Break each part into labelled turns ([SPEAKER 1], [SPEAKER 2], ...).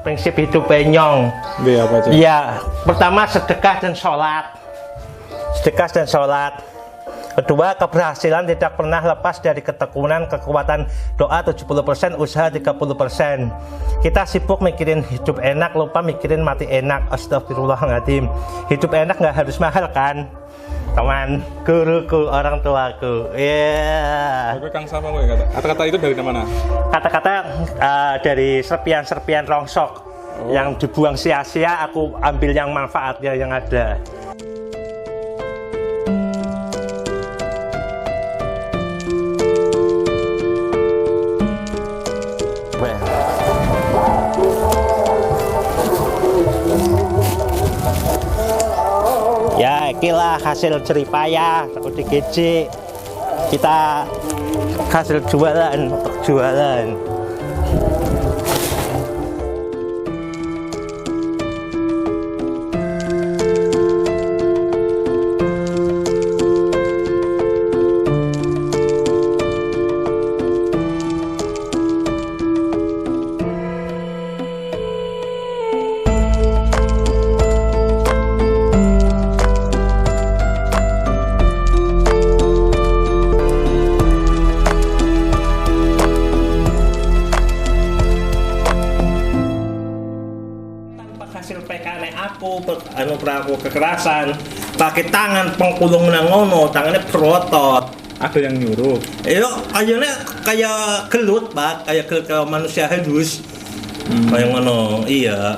[SPEAKER 1] prinsip hidup penyong.
[SPEAKER 2] Iya, apa aja?
[SPEAKER 1] Iya, pertama sedekah dan sholat. Sedekah dan sholat. Kedua, keberhasilan tidak pernah lepas dari ketekunan, kekuatan doa 70%, usaha 30%. Kita sibuk mikirin hidup enak, lupa mikirin mati enak. Astagfirullahaladzim. Hidup enak nggak harus mahal kan? Teman, guruku, orang tuaku. Iya.
[SPEAKER 2] Oke, Kang sama gue kata-kata itu dari mana?
[SPEAKER 1] Kata-kata dari serpian-serpian rongsok yang dibuang sia-sia, aku ambil yang manfaatnya yang ada. Ya, inilah hasil jeripaya aku digejek. Kita hasil jualan untuk jualan. Hasil PKN aku aku kekerasan pakai tangan pengkulung nangono, tangannya berotot.
[SPEAKER 2] Ada yang nyuruh.
[SPEAKER 1] Iyo, kayaknya kayak gelut pak, kayak manusia halus, kayak ngono. Iya.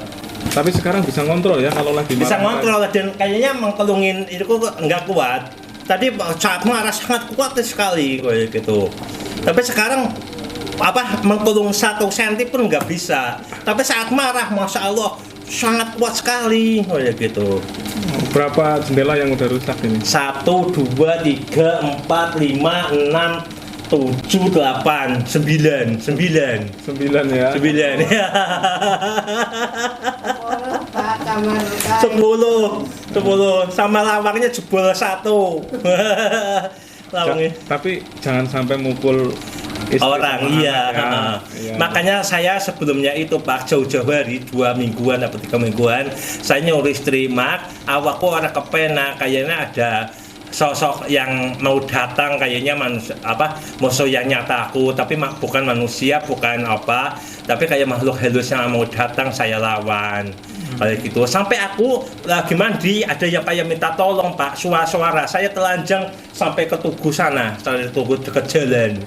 [SPEAKER 2] Tapi sekarang bisa ngontrol ya kalau lagi
[SPEAKER 1] Bisa
[SPEAKER 2] marah.
[SPEAKER 1] ngontrol dan kayaknya mengkelungin itu kok nggak kuat. Tadi saat marah sangat kuat sekali kayak gitu. Tapi sekarang mengkulung 1 senti pun nggak bisa. Tapi saat marah, masya Allah sangat kuat sekali kayak gitu.
[SPEAKER 2] Berapa jendela yang udah rusak ini?
[SPEAKER 1] 1, 2, 3, 4, 5, 6, 7, 8, 9, 9
[SPEAKER 2] 9 ya.
[SPEAKER 1] 10 sama lawangnya jebol 1. Lawangnya.
[SPEAKER 2] Tapi jangan sampai mukul istri
[SPEAKER 1] Orang
[SPEAKER 2] sama
[SPEAKER 1] iya.
[SPEAKER 2] anak, ya. Iya.
[SPEAKER 1] Makanya saya sebelumnya itu Pak jauh-jauh hari 2 mingguan atau 3 mingguan saya nyuruh istri Mak, awakku orang kepena kayaknya ada sosok yang mau datang kayaknya musuh yang nyata aku tapi bukan manusia bukan tapi kayak makhluk halus yang mau datang saya lawan kayak gitu. Sampai aku lagi mandi ada yang kayak minta tolong Pak, suara saya telanjang sampai ke Tugu sana, sampai Tugu dekat jalan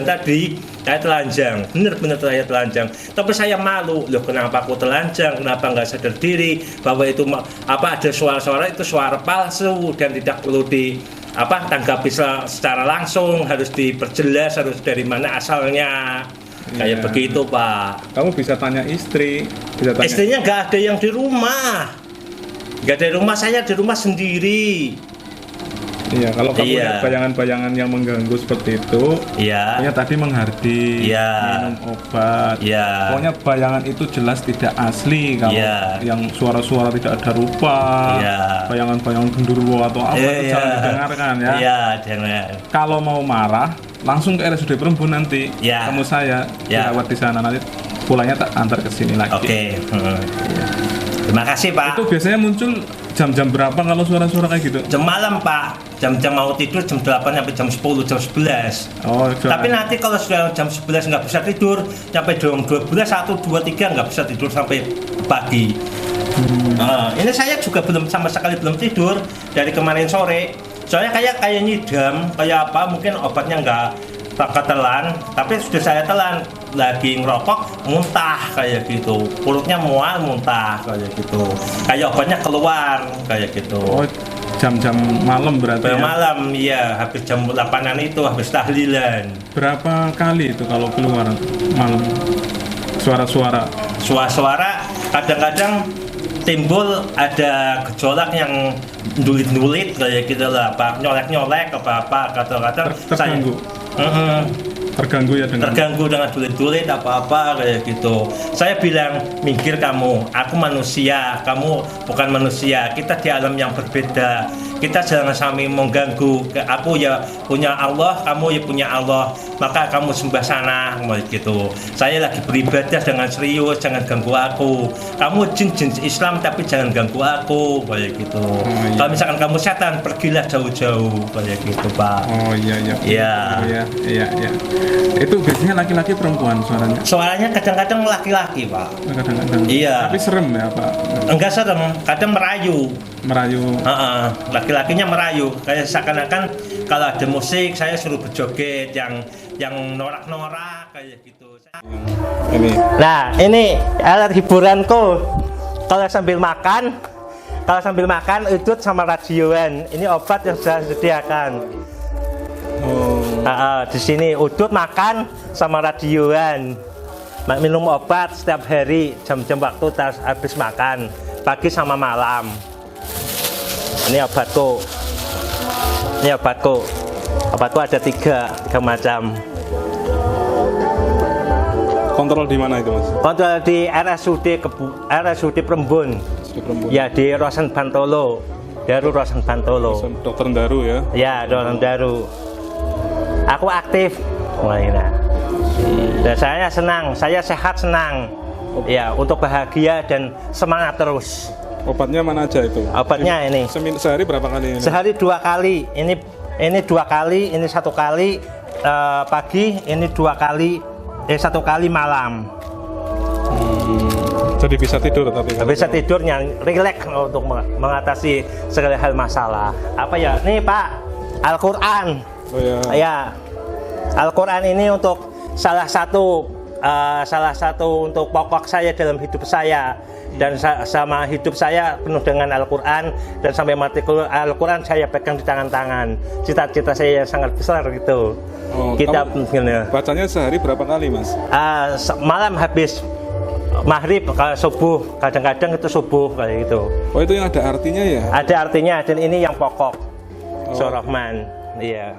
[SPEAKER 1] tadi saya telanjang, bener-bener saya telanjang. Tapi saya malu, loh kenapa aku telanjang, kenapa nggak sadar diri bahwa itu ada suara-suara itu suara palsu dan tidak perlu tanggapi secara langsung, harus diperjelas harus dari mana asalnya. Kayak begitu Pak.
[SPEAKER 2] Kamu bisa tanya istri, bisa tanya.
[SPEAKER 1] Istrinya nggak ada yang di rumah, nggak ada di rumah, saya di rumah sendiri.
[SPEAKER 2] Iya, kalau kamu lihat bayangan-bayangan yang mengganggu seperti itu, pokoknya tadi menghardi, minum obat, pokoknya bayangan itu jelas tidak asli. Kalau yang suara-suara tidak ada rupa, bayangan-bayangan genderuwo atau apa itu jangan didengarkan ya. Kalau mau marah, langsung ke RSUD Perembun nanti, kamu saya dirawat di sana, nanti pulangnya tak antar ke sini lagi.
[SPEAKER 1] Oke. Terima kasih Pak.
[SPEAKER 2] Itu biasanya muncul jam-jam berapa kalau suara-suara kayak gitu?
[SPEAKER 1] Jam malam Pak, jam mau tidur jam 8 sampai jam 10, jam 11. Tapi nanti kalau sudah jam 11 nggak bisa tidur, sampai jam 12, 1, 2, 3 nggak bisa tidur sampai pagi. Ini saya juga sama sekali belum tidur dari kemarin sore. Soalnya kayak nyidam, kayak mungkin obatnya nggak ketelan, tapi sudah saya telan, lagi ngerokok muntah kayak gitu, perutnya mual muntah kayak gitu, kayak obatnya keluar kayak gitu.
[SPEAKER 2] Jam-jam malam berarti ya?
[SPEAKER 1] Malam, iya, habis jam 8-an itu, habis tahlilan.
[SPEAKER 2] Berapa kali itu kalau keluar malam? Suara-suara
[SPEAKER 1] kadang-kadang timbul ada gejolak yang nulit-nulit kayak gitu lah, nyolek-nyolek apa kadang-kadang
[SPEAKER 2] terganggu. Terganggu ya
[SPEAKER 1] terganggu dengan dulit-dulit apa kayak gitu. Saya bilang, minggir kamu, aku manusia, kamu bukan manusia, kita di alam yang berbeda, kita jangan sampai mengganggu. Aku ya punya Allah, kamu ya punya Allah, maka kamu sembah sana gitu. Saya lagi beribadah dengan serius, jangan ganggu aku. Kamu jin Islam tapi jangan ganggu aku kayak gitu. Kalau misalkan kamu setan, pergilah jauh-jauh kayak gitu, Pak.
[SPEAKER 2] Oh iya. Itu biasanya laki-laki perempuan suaranya?
[SPEAKER 1] Suaranya kadang-kadang laki-laki, Pak.
[SPEAKER 2] Kadang-kadang.
[SPEAKER 1] Iya.
[SPEAKER 2] Tapi serem ya, Pak?
[SPEAKER 1] Enggak serem, kadang merayu. Laki-lakinya merayu, kayak seakan-akan kalau ada musik saya suruh berjoget yang norak-norak kayak gitu. Nah, ini alat hiburanku. Kalau sambil makan udut sama radioan. Ini obat yang sudah disediakan. Di sini udut makan sama radioan. Minum obat setiap hari jam-jam waktu habis makan, pagi sama malam. Ini obatku. Obatku ada tiga macam.
[SPEAKER 2] Kontrol di mana itu, Mas?
[SPEAKER 1] Kontrol di RSUD Prembun. Ya, di Rosan Bantolo. Daru Rosan Bantolo.
[SPEAKER 2] Dokter Daru ya?
[SPEAKER 1] Ya, Dokter Daru. Aku aktif. Dan saya senang, saya sehat senang. Ya, untuk bahagia dan semangat terus.
[SPEAKER 2] Obatnya mana aja itu?
[SPEAKER 1] Obatnya ini.
[SPEAKER 2] Sehari berapa kali ini?
[SPEAKER 1] Sehari 2 kali. Ini 2 kali, ini 1 kali pagi, ini 2 kali, 1 kali malam.
[SPEAKER 2] Jadi bisa tidur tapi?
[SPEAKER 1] Bisa tidurnya, rileks untuk mengatasi segala hal masalah. Apa ya? Nih Pak, Al-Quran.
[SPEAKER 2] Oh ya.
[SPEAKER 1] Ya, Al-Quran ini untuk salah satu untuk pokok saya dalam hidup saya. Dan sama hidup saya penuh dengan Al-Quran, dan sampai mati Al-Quran saya pegang di tangan-tangan. Cita-cita saya sangat besar gitu.
[SPEAKER 2] Kita bacanya sehari berapa kali, Mas?
[SPEAKER 1] Malam habis maghrib, subuh, kadang-kadang itu subuh kayak gitu.
[SPEAKER 2] Oh, itu yang ada artinya ya?
[SPEAKER 1] Ada artinya, dan ini yang pokok. Surah Rahman. Iya.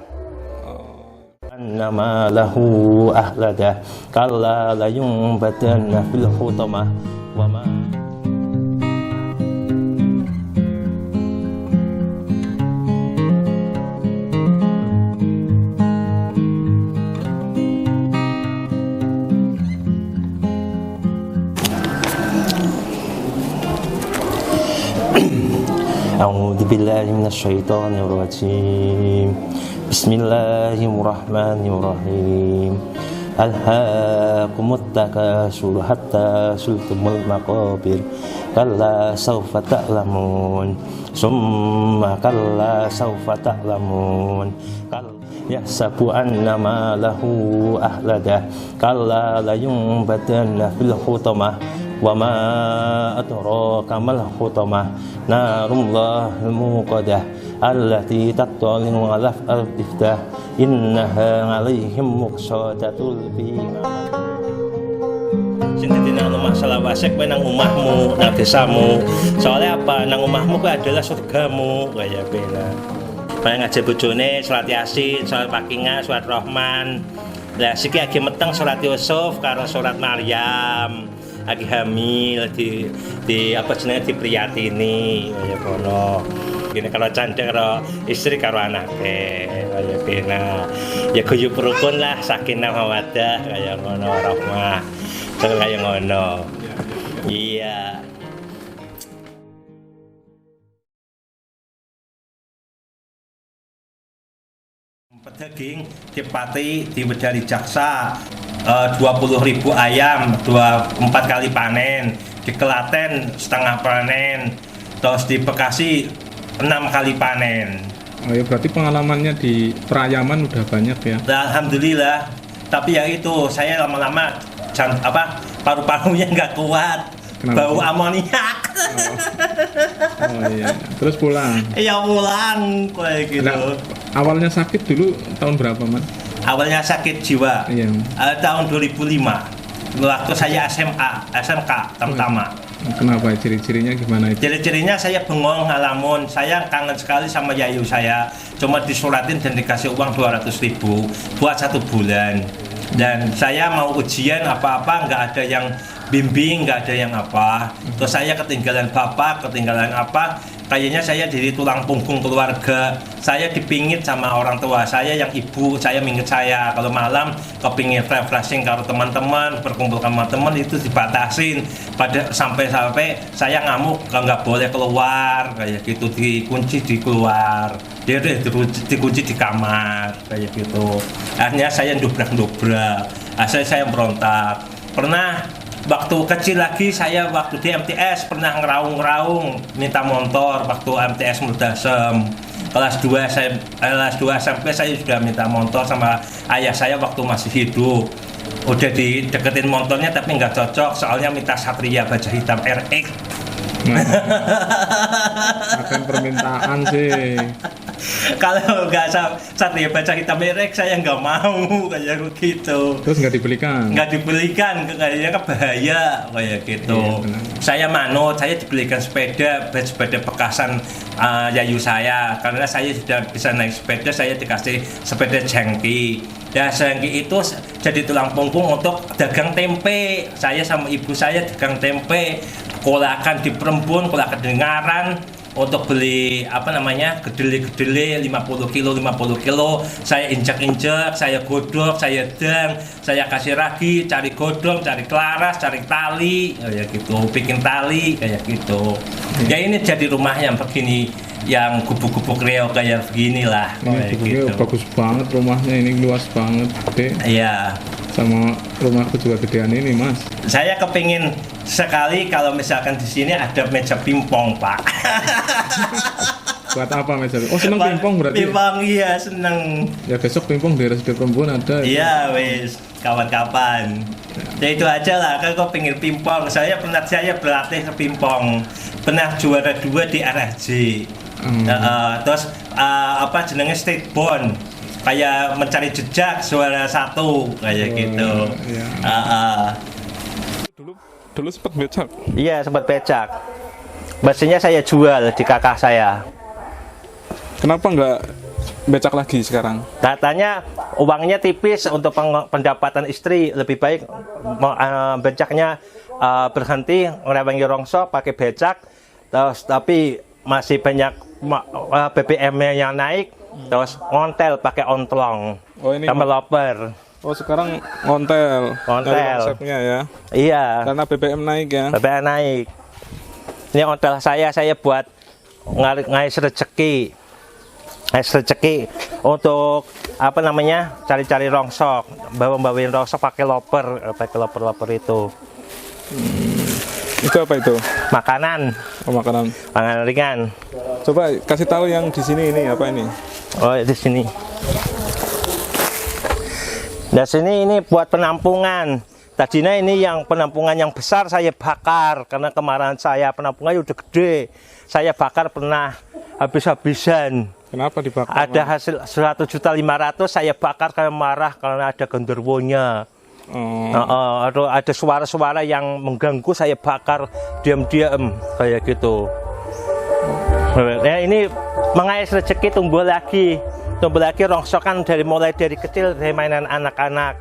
[SPEAKER 1] Annama lahu ahlada kalla la yumbatanna fil hutamah wa ma A'udzu billahi minasyaitonir rajim. Bismillahirrahmanirrahim. Alhaakumut takasur hatta sultumul maqabir. Kalla sawfa ta'lamun. Summa kalla sawfa ta'lamun. Yahsabu anna ma lahu ahlada. Kalla la yumbatanna fil hutamah. Wa ma adraka mal hutamah. Narullahil muqadah allati tattali'u 'ala al-afdah innaha 'alaihim muqsadatul bima. Sing dadi nang masalah wasek kowe nang omahmu, nang desamu. Soalnya apa? Nang omahmu kuwi adalah surgamu kaya pena. Kaya ngajak bojone salat Yasin, salat Pakingan, salat Rahman. Lah siki lagi meteng salat Yusuf karo salat Maryam. Lagi hamil di apa jenenge dipriyatini kaya kono. Gini kalau canda karo istri karo anake kaya pena. Ya guyub rukun lah, sakinah mawaddah kaya ngono, rahmah. Kaya ngono. Iya. Pedaging dipati diwedari jaksa 20.000 ayam 4 kali panen, di Klaten setengah panen, terus di Bekasi 6 kali panen.
[SPEAKER 2] Oh ya, berarti pengalamannya di perayaman udah banyak ya?
[SPEAKER 1] Alhamdulillah. Tapi ya itu saya lama-lama paru-parunya nggak kuat. Kenapa? Bau amoniak.
[SPEAKER 2] Oh iya. Terus pulang?
[SPEAKER 1] Iya pulang kayak gitu. Nah,
[SPEAKER 2] awalnya sakit dulu tahun berapa, Mas?
[SPEAKER 1] Awalnya sakit jiwa.
[SPEAKER 2] Iya.
[SPEAKER 1] Tahun 2005. Waktu saya SMK terutama.
[SPEAKER 2] Kenapa? Ciri-cirinya gimana itu?
[SPEAKER 1] Ciri-cirinya saya bengong, ngalamun. Saya kangen sekali sama yayu saya. Cuma disuratin dan dikasih uang 200.000 buat 1 bulan. Dan saya mau ujian apa-apa nggak ada yang bimbing, nggak ada yang apa. Terus saya ketinggalan bapak, ketinggalan apa, kayaknya saya jadi tulang punggung keluarga. Saya dipingit sama orang tua saya, yang ibu saya mingit saya. Kalau malam kepingin refreshing kalau teman-teman, berkumpul sama teman itu dibatasin. Sampai saya ngamuk, nggak boleh keluar, kayak gitu, dikunci di keluar. Dia dikunci di kamar, kayak gitu. Akhirnya saya dobrak-dobrak, saya berontak. Pernah waktu kecil lagi, saya waktu di MTS pernah ngeraung-ngeraung minta motor waktu MTS Murdasem. Kelas 2 SMP saya sudah minta motor sama ayah saya waktu masih hidup. Udah dideketin motornya tapi nggak cocok, soalnya minta Satria baja hitam RX.
[SPEAKER 2] Akan permintaan sih.
[SPEAKER 1] Kalau nggak Satria baja hitam RX saya nggak mau, kayak gitu.
[SPEAKER 2] Terus nggak dibelikan?
[SPEAKER 1] Nggak dibelikan, kayaknya kan bahaya kayak gitu. Iya, saya manut, saya dibelikan sepeda bekasan yayu saya, karena saya sudah bisa naik sepeda, saya dikasih sepeda jangki. Ya jangki itu jadi tulang punggung untuk dagang tempe. Saya sama ibu saya dagang tempe, kolakan di Perembun, kolakan di Ngaran, untuk beli kedelai 50 kilo, saya injek-injek, saya godok, saya dang, saya kasih ragi, cari godong, cari kelaras, cari tali, kayak gitu, bikin tali kayak gitu. Ya ini jadi rumah yang begini, yang gubuk-gubuk reok kayak beginilah.
[SPEAKER 2] Kayak gitu. Bagus banget rumahnya, ini luas banget, gede.
[SPEAKER 1] Iya.
[SPEAKER 2] Sama rumahku juga gedean ini, Mas.
[SPEAKER 1] Saya kepingin sekali kalau misalkan di sini ada meja pingpong, Pak.
[SPEAKER 2] Buat apa meja? Oh, seneng pingpong berarti?
[SPEAKER 1] Pingpong, iya, seneng.
[SPEAKER 2] Ya besok pingpong di RSD Perembun ada.
[SPEAKER 1] Iya, wis, kawan-kawan. Ya itu aja lah, kan kok pengen pingpong. Saya berlatih ke pingpong. Pernah juara 2 di RSJ. Terus jenenge streetball. Kayak mencari jejak juara 1 kayak gitu. Iya.
[SPEAKER 2] Dulu sempat becak.
[SPEAKER 1] Iya, sempat becak. Mesinnya saya jual di kakak saya.
[SPEAKER 2] Kenapa nggak becak lagi sekarang?
[SPEAKER 1] Katanya uangnya tipis untuk pendapatan istri, lebih baik becaknya berhenti, ngerewangi rongsok pakai becak. Terus tapi masih banyak BBM-nya yang naik, terus ngontel pakai ontlong sama loper.
[SPEAKER 2] Oh, sekarang ngontel konsepnya ya?
[SPEAKER 1] Iya,
[SPEAKER 2] karena BBM naik ya?
[SPEAKER 1] BBM naik. Ini ontel saya buat ngais rezeki untuk cari-cari rongsok, bawain rongsok pakai loper itu.
[SPEAKER 2] Itu apa itu?
[SPEAKER 1] Makanan.
[SPEAKER 2] Oh, makanan
[SPEAKER 1] ringan.
[SPEAKER 2] Coba kasih tahu yang di sini, ini apa ini?
[SPEAKER 1] Oh, di sini. Nah, sini ini buat penampungan. Tadinya ini yang penampungan yang besar saya bakar, karena kemarin saya penampungannya udah gede. Saya bakar pernah habis-habisan.
[SPEAKER 2] Kenapa dibakar?
[SPEAKER 1] Ada hasil 1.500.000 saya bakar karena marah karena ada genderuwonya. Ada suara-suara yang mengganggu, saya bakar diam-diam kayak gitu. Ya, ini mengais rezeki tumbuh lagi rongsokan mulai dari kecil, dari mainan anak-anak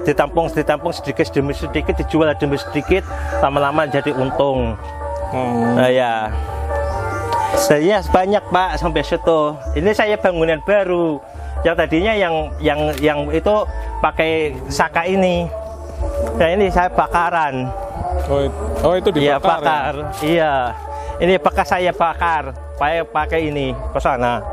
[SPEAKER 1] ditampung sedikit demi sedikit, dijual demi sedikit, lama-lama jadi untung. Nah, ya saya banyak, Pak, sampai situ. Ini saya bangunan baru. Yang tadinya yang itu pakai saka ini. Nah, ini saya bakaran.
[SPEAKER 2] Oh, itu dibakar.
[SPEAKER 1] Iya, bakar. Ya? Iya. Ini bekas saya bakar. Pakai ini ke sana.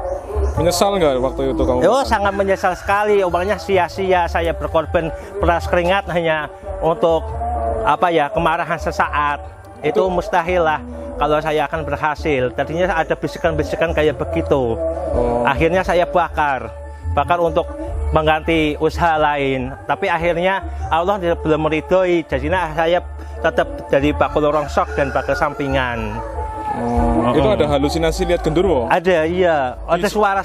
[SPEAKER 2] Menyesal nggak waktu itu kamu?
[SPEAKER 1] Oh, sangat menyesal sekali. Uangnya sia-sia, saya berkorban peras keringat hanya untuk kemarahan sesaat. Itu mustahil lah kalau saya akan berhasil. Tadinya ada bisikan-bisikan kayak begitu. Akhirnya saya bakar untuk mengganti usaha lain. Tapi akhirnya Allah belum meridhoi. Jadinya saya tetap dari bakul rongsok dan bakul sampingan.
[SPEAKER 2] Itu ada halusinasi lihat genderuwo?
[SPEAKER 1] Ada, iya. Ada suara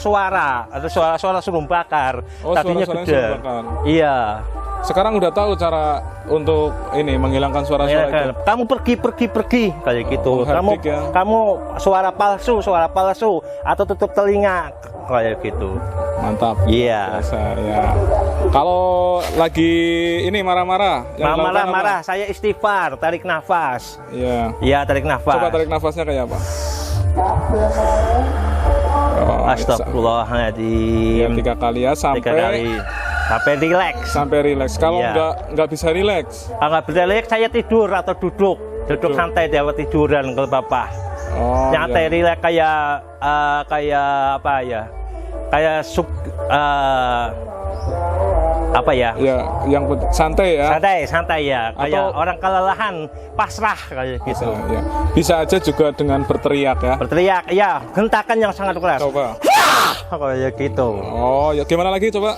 [SPEAKER 1] suruh bakar. Tadinya gede. Iya.
[SPEAKER 2] Sekarang udah tahu cara untuk ini menghilangkan suara-suara itu.
[SPEAKER 1] Kamu pergi kayak gitu. Kamu suara palsu atau tutup telinga kayak gitu.
[SPEAKER 2] Mantap.
[SPEAKER 1] Iya.
[SPEAKER 2] Biasa, ya. Kalau lagi ini marah-marah,
[SPEAKER 3] marah-marah, saya istighfar, tarik nafas.
[SPEAKER 2] Iya.
[SPEAKER 3] Iya, tarik nafas.
[SPEAKER 2] Coba tarik nafasnya kayak apa?
[SPEAKER 3] Astagfirullahaladzim.
[SPEAKER 2] Ya, 3 kali ya, sampai
[SPEAKER 3] rileks.
[SPEAKER 2] Sampai rileks. Kalau nggak bisa rileks,
[SPEAKER 3] nggak bisa rileks, saya tidur atau duduk santai di awal tiduran kalau bapak. Nyantai rileks kayak apa ya? Kayak apa ya?
[SPEAKER 2] Ya, yang santai ya.
[SPEAKER 3] Santai ya. Kayak orang kelelahan, pasrah kayak gitu.
[SPEAKER 2] Ya. Bisa aja juga dengan berteriak ya.
[SPEAKER 3] Berteriak, ya. Hentakan yang sangat keras.
[SPEAKER 2] Coba.
[SPEAKER 3] Kayak gitu.
[SPEAKER 2] Oh, ya gimana lagi coba?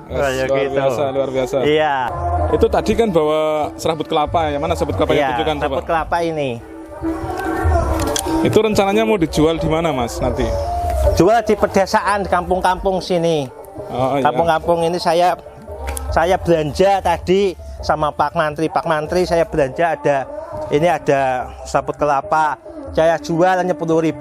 [SPEAKER 3] Kayak gitu.
[SPEAKER 2] Luar biasa.
[SPEAKER 3] Iya.
[SPEAKER 2] Itu tadi kan bawa serabut kelapa ya. Mana serabut kelapa yang tunjukkan coba?
[SPEAKER 3] Serabut kelapa ini.
[SPEAKER 2] Itu rencananya mau dijual di mana, Mas, nanti?
[SPEAKER 3] Jual di pedesaan, di kampung-kampung sini. Kampung-kampung ini saya belanja tadi sama Pak Mantri saya belanja ada serabut kelapa, saya jual hanya 10.000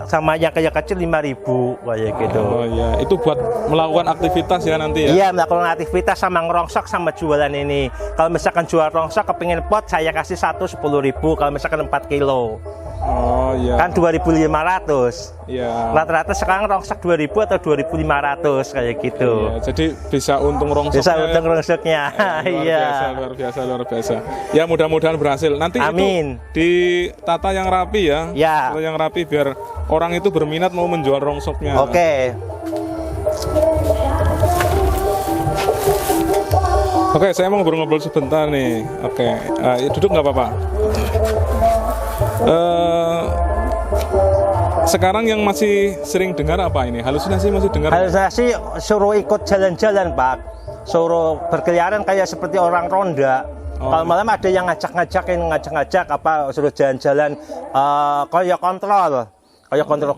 [SPEAKER 3] sama yang kayak kecil 5.000 kayak gitu.
[SPEAKER 2] Oh iya, itu buat melakukan aktivitas ya nanti ya?
[SPEAKER 3] Iya, melakukan aktivitas sama ngerongsok sama jualan ini. Kalau misalkan jual rongsok kepingin pot saya kasih 10.000 kalau misalkan 4 kilo.
[SPEAKER 2] Oh iya.
[SPEAKER 3] Kan 2.500.
[SPEAKER 2] Iya.
[SPEAKER 3] Rata-rata sekarang rongsok 2.000 atau 2.500 kayak gitu.
[SPEAKER 2] Iya, jadi bisa untung rongsoknya.
[SPEAKER 3] Bisa untung rongsoknya. Iya.
[SPEAKER 2] Luar biasa. Ya mudah-mudahan berhasil. Nanti
[SPEAKER 3] amin.
[SPEAKER 2] Itu ditata yang rapi ya.
[SPEAKER 3] Ya.
[SPEAKER 2] Yang rapi biar orang itu berminat mau menjual rongsoknya.
[SPEAKER 3] Oke.
[SPEAKER 2] Oke, saya mau ngobrol-ngobrol sebentar nih. Oke, duduk nggak apa-apa. Sekarang yang masih sering dengar apa ini? Halusinasi masih dengar?
[SPEAKER 3] Halusinasi suruh ikut jalan-jalan, Pak. Suruh berkeliaran kayak seperti orang ronda. Kalau malam ada yang ngajak apa suruh jalan-jalan kayak kontrol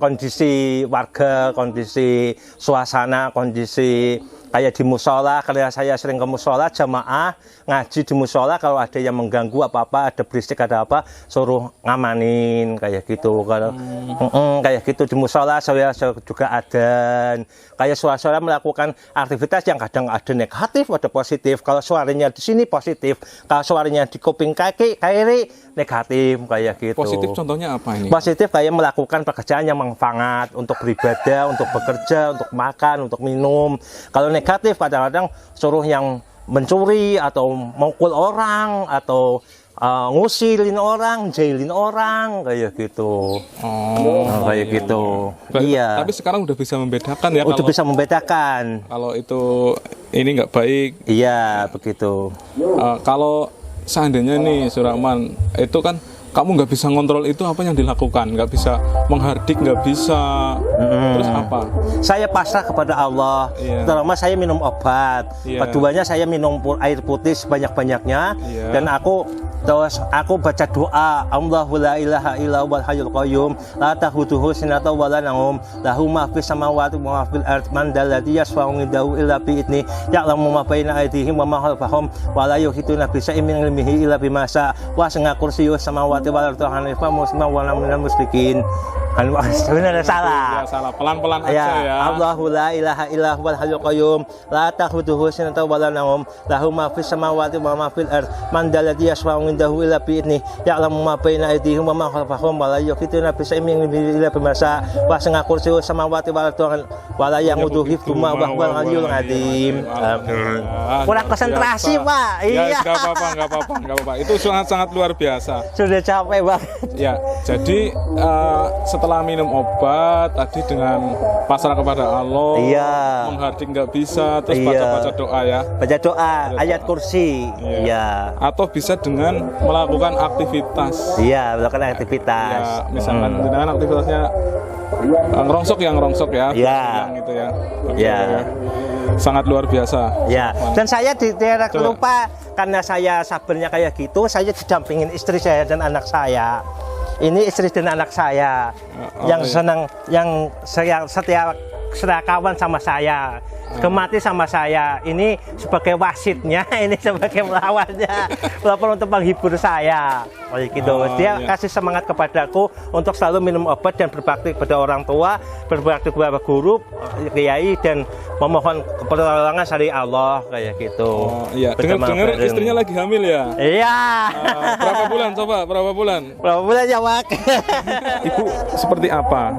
[SPEAKER 3] kondisi warga, kondisi suasana, kondisi kayak di musola. Karena saya sering ke musola jamaah ngaji di musola, kalau ada yang mengganggu apa-apa, ada berisik ada apa, suruh ngamanin kayak gitu. Kalau kayak gitu di musola saya juga ada kayak suara-suara melakukan aktivitas yang kadang ada negatif ada positif. Kalau suaranya di sini positif, kalau suaranya di kuping kiri negatif kayak gitu.
[SPEAKER 2] Positif contohnya apa ini?
[SPEAKER 3] Positif kayak melakukan pekerjaan yang manfaat untuk beribadah, untuk bekerja, untuk makan, untuk minum. Kalau negatif kadang-kadang suruh yang mencuri atau mukul orang atau ngusilin orang, jailin orang kayak gitu. Kayak gitu. Iya.
[SPEAKER 2] Tapi sekarang udah bisa membedakan ya?
[SPEAKER 3] Udah bisa membedakan.
[SPEAKER 2] Kalau itu ini nggak baik.
[SPEAKER 3] Iya, begitu.
[SPEAKER 2] Kalau seandainya nih Surahman, itu kan kamu nggak bisa ngontrol itu apa yang dilakukan, nggak bisa menghardik, nggak bisa, terus apa? Saya
[SPEAKER 3] pasrah kepada Allah. Terutama saya minum obat. Keduanya saya minum air putih sebanyak-banyaknya. Dan aku baca doa, Allahu la ilaha illa huwal hayyul qayyum, la ta'khudhuhu sinatun wa la nawm, lahu ma fis samawati wa ma fil ardi, man dzal ladzi yashfa'u 'indahu illa bi idzni, ya'lamu ma baina aydihim wa ma khalfahum, wa la yuhituna bi syai'in min ilmihi illa bima syaa, wa sanga kursiyyus samawati wal ardi hanifa musliman wa lam minal musyrikin. Sebenarnya salah.
[SPEAKER 2] Salah. Pelan-pelan aja ya.
[SPEAKER 3] Allahu la ilaha illa huwal hayyul qayyum, la ta'khudhuhu sinatun wa la nawm, lahu ma fis samawati wa ma fil ardi, man dzal ladzi yashfa'u indahu illa bi idzni, ya'lamu ma baina aydihim wa ma khalfahum, wa la yuhituna bi syai'in min ilmihi illa bima syaa, wa sanga kursiyyus samawati wal ardi wa la yamuduhu hifdzuhuma wa huwal 'aliyyul 'azim. Kurang konsentrasi, Pak.
[SPEAKER 2] Iya. Enggak apa-apa. Itu sangat luar biasa.
[SPEAKER 3] Sudah capek banget.
[SPEAKER 2] Ya, jadi setelah minum obat tadi dengan pasrah kepada Allah, menghardik nggak bisa, terus baca doa ya.
[SPEAKER 3] Baca doa, ayat kursi. Iya.
[SPEAKER 2] Atau bisa dengan melakukan aktivitas.
[SPEAKER 3] Iya, melakukan aktivitas.
[SPEAKER 2] Ya, misalkan dengan aktivitasnya ngerongsok ya.
[SPEAKER 3] Iya.
[SPEAKER 2] Yang itu ya.
[SPEAKER 3] Iya.
[SPEAKER 2] Sangat luar biasa.
[SPEAKER 3] Ya. Dan saya tidak lupa karena saya sabarnya kayak gitu, saya didampingin istri saya dan anak saya. Ini istri dan anak saya yang senang, yang setia kawan sama saya. gemati sama saya. Ini sebagai wasitnya, ini sebagai melawannya, walaupun untuk menghibur saya. Gitu. Dia kasih semangat kepadaku untuk selalu minum obat dan berbakti kepada orang tua, berbakti kepada guru, kiai, dan memohon pertolongan dari Allah kayak gitu.
[SPEAKER 2] Iya. Dengar istrinya lagi hamil ya?
[SPEAKER 3] Iya.
[SPEAKER 2] Berapa bulan coba? Berapa bulan?
[SPEAKER 3] Berapa bulan ya, Pak?
[SPEAKER 2] Ibu seperti apa?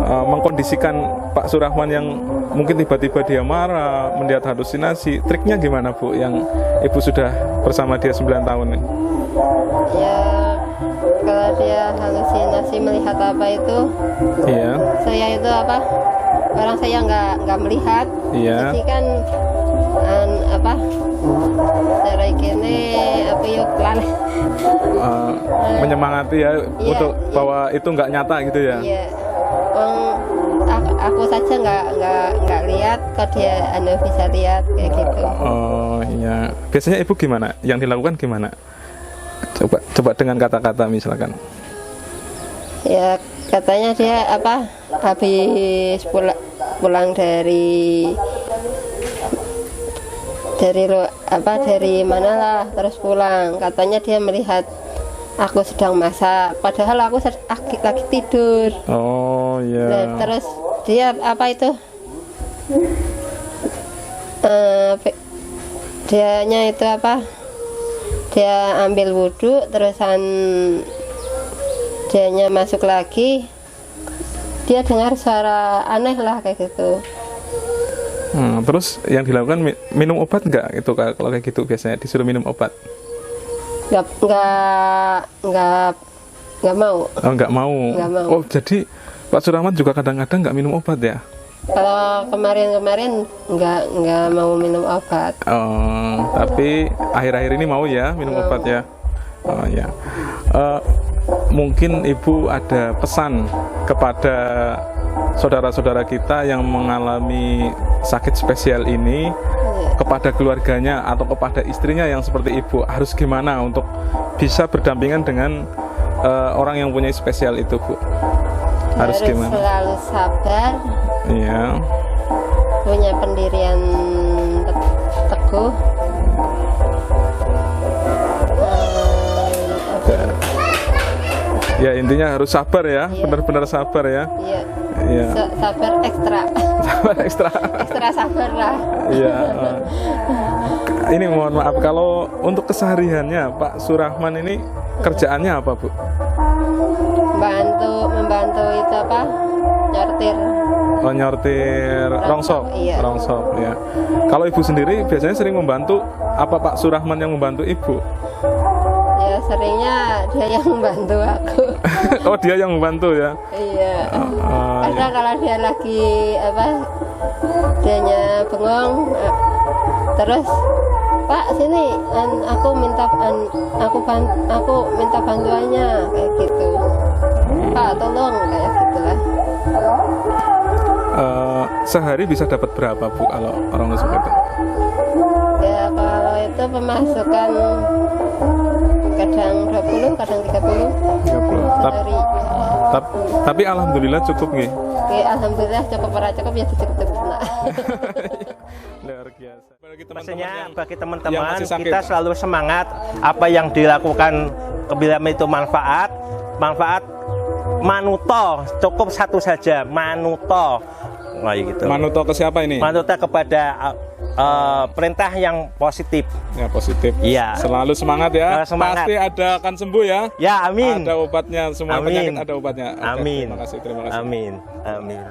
[SPEAKER 2] Mengkondisikan Pak Surahman yang mungkin tiba-tiba dia marah, melihat halusinasi. Triknya gimana, Bu, yang Ibu sudah bersama dia 9 tahun ini?
[SPEAKER 4] Ya, kalau dia halusinasi melihat apa itu,
[SPEAKER 2] iya.
[SPEAKER 4] Saya itu apa? Orang saya nggak melihat.
[SPEAKER 2] Iya.
[SPEAKER 4] Jadi kan cara gini apa yuk laleh.
[SPEAKER 2] Menyemangati ya,
[SPEAKER 4] iya,
[SPEAKER 2] untuk bahwa itu nggak nyata gitu ya.
[SPEAKER 4] Iya. Aku saja nggak lihat, kok dia bisa lihat kayak gitu.
[SPEAKER 2] Oh iya. Biasanya Ibu gimana? Yang dilakukan gimana? Coba dengan kata-kata misalkan.
[SPEAKER 4] Ya katanya dia habis pulang dari mana lah, terus pulang, katanya dia melihat aku sedang masak, padahal aku lagi tidur.
[SPEAKER 2] Oh iya.
[SPEAKER 4] Nah, terus dia dianya itu dia ambil wudhu, terusan dianya masuk lagi, dia dengar suara aneh lah kayak gitu.
[SPEAKER 2] Terus yang dilakukan minum obat nggak itu, kalau kayak gitu biasanya disuruh minum obat?
[SPEAKER 4] Nggak mau.
[SPEAKER 2] Oh, nggak mau. Oh, jadi Pak Surahman juga kadang-kadang nggak minum obat ya?
[SPEAKER 4] Kalau kemarin nggak mau minum obat.
[SPEAKER 2] Oh, tapi akhir-akhir ini mau ya minum obat ya? Oh ya. Mungkin Ibu ada pesan kepada saudara-saudara kita yang mengalami sakit spesial ini, kepada keluarganya atau kepada istrinya yang seperti Ibu, harus gimana untuk bisa berdampingan dengan orang yang punya spesial itu, Bu? Harus gimana?
[SPEAKER 4] Selalu sabar.
[SPEAKER 2] Iya.
[SPEAKER 4] Punya pendirian teguh.
[SPEAKER 2] Ya intinya harus sabar ya, iya. Benar-benar sabar ya.
[SPEAKER 4] Iya.
[SPEAKER 2] Iya.
[SPEAKER 4] Sabar ekstra.
[SPEAKER 2] Sabar ekstra.
[SPEAKER 4] Ekstra sabar lah.
[SPEAKER 2] Iya. Ini mohon maaf, kalau untuk kesehariannya Pak Surahman ini kerjaannya apa, Bu?
[SPEAKER 4] Membantu itu nyortir.
[SPEAKER 2] Oh, nyortir rongsok.
[SPEAKER 4] Iya.
[SPEAKER 2] Rongsok ya. Kalau Ibu sendiri biasanya sering membantu, apa Pak Surahman yang membantu Ibu?
[SPEAKER 4] Ya seringnya dia yang membantu aku.
[SPEAKER 2] Oh, dia yang membantu ya?
[SPEAKER 4] Iya. Karena kalau dia lagi dianya bengong, terus Pak sini, aku minta bantuannya kayak gitu. Pak tolong kayak gitulah.
[SPEAKER 2] Sehari bisa dapat berapa, Bu, kalau orang seperti itu?
[SPEAKER 4] Ya kalau itu pemasukan kadang 20, kadang 30. Sehari.
[SPEAKER 2] Tapi alhamdulillah cukup nih.
[SPEAKER 4] Oke, alhamdulillah cukup, para cukup ya cukup.
[SPEAKER 2] Luar biasa.
[SPEAKER 3] Bagi teman-teman kita selalu semangat, apa yang dilakukan bila itu manfaat manuto, cukup satu saja, manuto. Nah, gitu.
[SPEAKER 2] Manuto ke siapa ini?
[SPEAKER 3] Manuto kepada perintah yang positif.
[SPEAKER 2] Ya, positif.
[SPEAKER 3] Iya.
[SPEAKER 2] Selalu semangat ya.
[SPEAKER 3] Semangat.
[SPEAKER 2] Pasti akan sembuh ya.
[SPEAKER 3] Ya, amin.
[SPEAKER 2] Ada obatnya, semua penyakit ada obatnya.
[SPEAKER 3] Amin.
[SPEAKER 2] Terima kasih.
[SPEAKER 3] Amin.